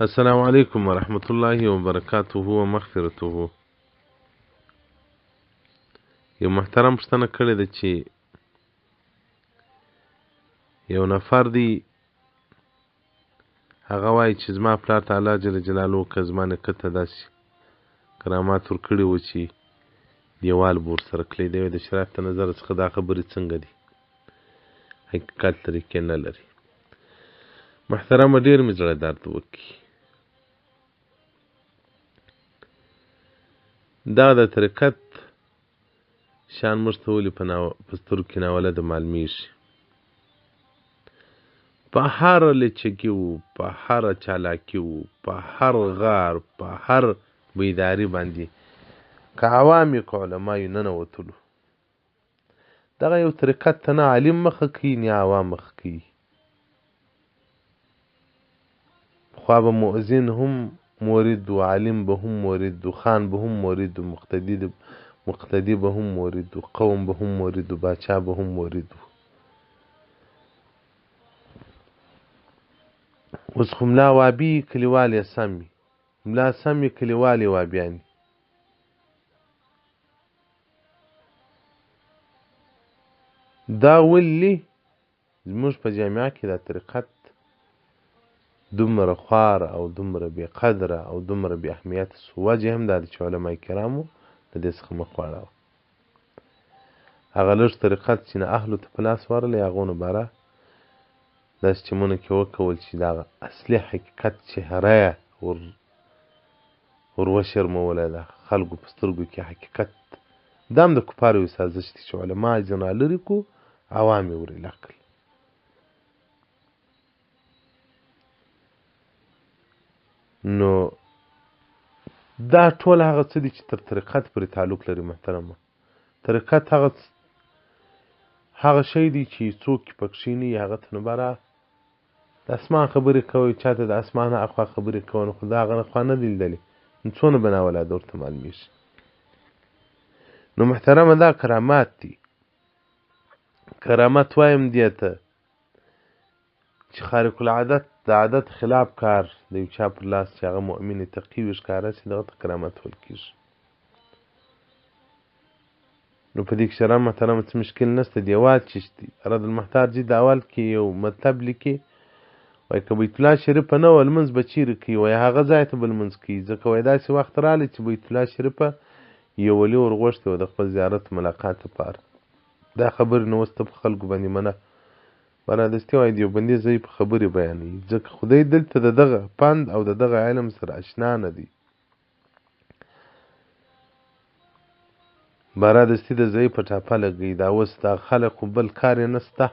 السلام علیکم ورحمت الله وبرکاته ومغفرته. یو محترم پوښتنه کړې ده چې یو نفر دی هغه وایي چې زما پلار ته الله جل جلاله که زما نیکه ته داسې کرامات ورکړي وو چې دیوال به ورسره کړی دی. د شریعت د نظر څخه دا خبرې څنګه دي؟ حقیقت طریقې نه لري. محترمه ډېر مې زړه درد وکړي. دا د طریقت شان موږ ته ولې په سترګو کې ناولده معلومېږي. په هر لچکي وو، په هر چالاکي وو، په هر غار، په هر بیداري باندې که عوام یې که علما یې ننوتلو. دغه یو طریقت ته نه عالم مخه کوي نه عوام مخه کوي. پخوا به مؤذن هم مورد و، عالم به هم مورد و، خان به هم مورد و، مقتدي به هم مورد و، قوم به هم مورد و، باچا به هم مورد و. اوس خو ملا وابي کلیوال یې سم وي، ملا سم وي کلیوال یې وابیان. دا ولې زموږ په جامعه کې دا طریقت دومره خوار او دومره بې قدره او دومره بې اهمیته سو؟ وجه هم دا ده چې علما کرامو د دې څخه مخ واړاوه. هغه لږ طریقت چې نه اهلو ته په لاس ورغلی هغو نه باره داسې چمونه کې وکول چې دغه اصلي حقیقت چهره یې ور وشرمولی ده خلکو په سترګو کې. حقیقت دا هم د کفارو یو سازش دی چې علما ځینو لرې کړو، عوام یې ور ایله کړل. نو دا ټول هغه څه دي چې تر طریقت پورې تعلق لري. محترمه، طریقت هغه شی دی چې څوک په کښېني هغه ته نو بره د اسمان خبرې کوي، چاته د اسمان اخوا خبرې کوي، نو خو د هغه خوا نه دي لیدلې، نو څونه به ناولاده ورته معلومېږي. نو محترمه دا کرامات دي. کرامت وایم دې ته چې خارق العادت د عادت خلاف کار د یو چا پر لاس چې هغه مؤمن تقي وي ښکاره سي، دغه ته کرامت ویل کېږي. نو په دې کې شرع محترمه څه مشکل نشته. دیوال چشتي رد المحتار جي د اول کې یو مطلب لیکي، وایي که بیت الله شریفه نه وه لمونځ به چیرې کوي؟ وایي هغه ځای ته به لمونځ کوي، ځکه وایي داسې وخت راغلی چې بیت الله شریفه یو ولي ورغوښتی و د خپل زیارت ملاقات لپاره. دا خبرې نو اوس ته په خلکو باندې منه برادستي وایي دیوبندي ځای په خبرې بیانوي، ځکه خدای دلته د دغه پند او د دغه علم سره اشنا نه دی. برادستي د ځای په ټاپه لګوي. دا اوس دا خلک خو بل کار یې نسته.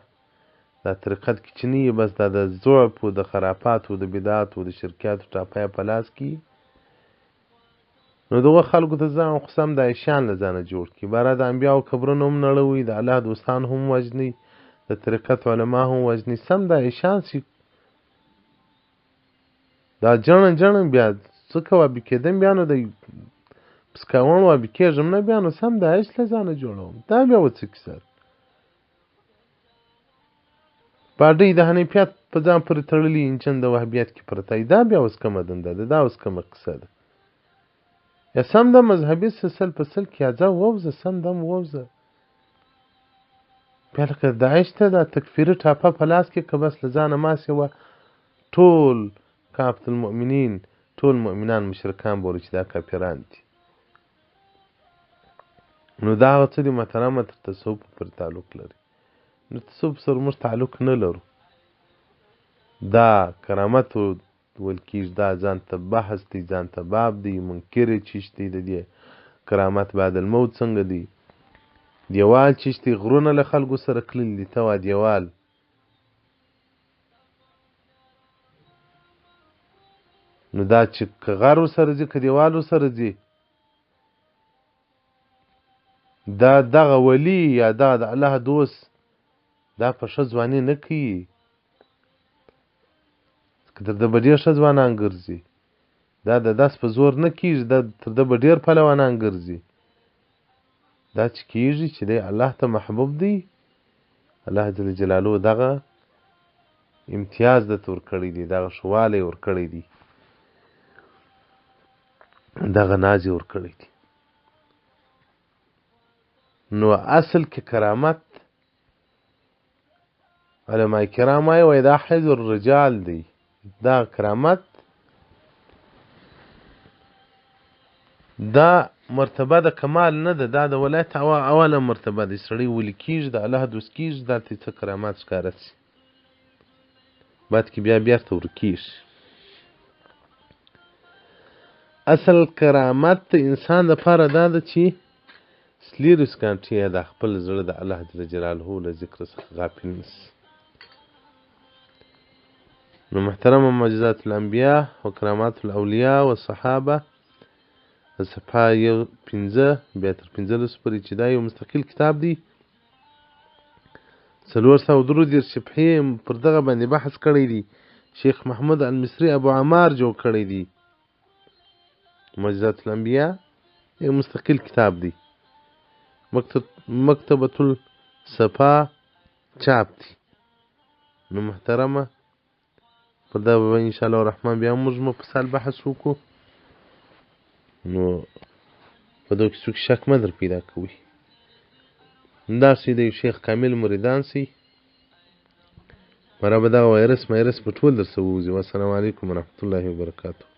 دا طریقت کې چې نه یې بس دا د ضعف و د خرافاتو د بدعاتو د شرکیاتو ټاپه یې په لاس کې، نو دغه خلکو ته ځان خو سم دا شان له ځانه جوړ کړي. باره د انبیاو قبرونه هم نړوي، د الله دوستان هم وژني، د طریقت علما هم وژني، سم دا شان سي. دا جڼ بیا څه که وابي کېدم بیا نو د پسکاوڼ وابي کېږم نه بیا نو سم دا عیش له ځانه جوړوم. دا بیا وڅه کیسه ده؟ باډۍ د حنیفیت په ځان پورې تړلي انجن د وهابیت کې پرته وي. دا بیا اوس کومه دنده ده؟ دا اوس کومه قصه ده؟ یا سم د مذهبي سل په سل کې ځه ووځه، سم دم ووځه. بیا لکه داعش ته دا تکفیري ټاپه په لاس کې که بس له ځانه ماسې وه، ټول کافة المؤمنین، ټول مؤمنان مشرکان به چې دا کافران دي. نو دا هغه څه دي محترمه تر تصوف پورې تعلق لري. نو تصوف سره موږ تعلق نه لرو. دا کرامت ویل کېږي، دا ځان ته بحث دی، ځان ته باب دی. منکر چیشتی د دې کرامت بعد الموت څنګه دی؟ دیوال چیشتی غرونه له خلکو سره کللي دي، ته وا دیوال. نو دا چې که غر ورسره ځي که دیوال ورسره ځي، دا دغه ولی یا دغه د الله دوست دا په ښه ځواني نه کوي، تر ده به ډېر ښه ځوانان ګرځي. دا د داس په زور نه کېږي، دا تر ده به ډېر پهلوانان ګرځي. دا چې کېږي چې دی الله ته محبوب دی، الله جل جلاله دغه امتیاز درته ورکړی دی، دغه ښه والی ورکړی دی. دغه ناز یې ورکړی دی. نو اصل کې کرامت علما کرام وایي دا حیض الرجال دی. دا کرامت دا مرتبه د کمال نه ده، دا د ولایت اوله مرتبه دی. سړی ولي کېږي، د الله دوست کېږي، دا ته څه کرامات ښکاره شي، بعد کې بیا بیرته ورکېږي. اصل کرامت د انسان دپاره دا ده چې سلیروس کانټې د خپل زړه د الله جل جلاله له ذکر څخه غافل نه شي. نو محترمه معجزات الانبیاء و کرامات الاولیاء و صحابه صفحه 15 بیا تر 15 پورې چې دا یو مستقل کتاب دی، 433 صفحې پر دغه باندې بحث کړی دی. شیخ محمود المصری ابو عمار جوړ کړی دی. معجزات الانبیاء یو مستقل کتاب دی، مکتبة الصفا چاپ دی. نو محترمه پر دا به انشاءالله الرحمن بیا موږ مفصل بحث وکړو. نو په دغه کیسو کې شک مه در پیدا کوئ. داسې د یو شیخ کامل مریدان سئ، مرا به دغه وایرس په ټول در څه ووځي. والسلام علیکم ورحمة الله وبرکاته.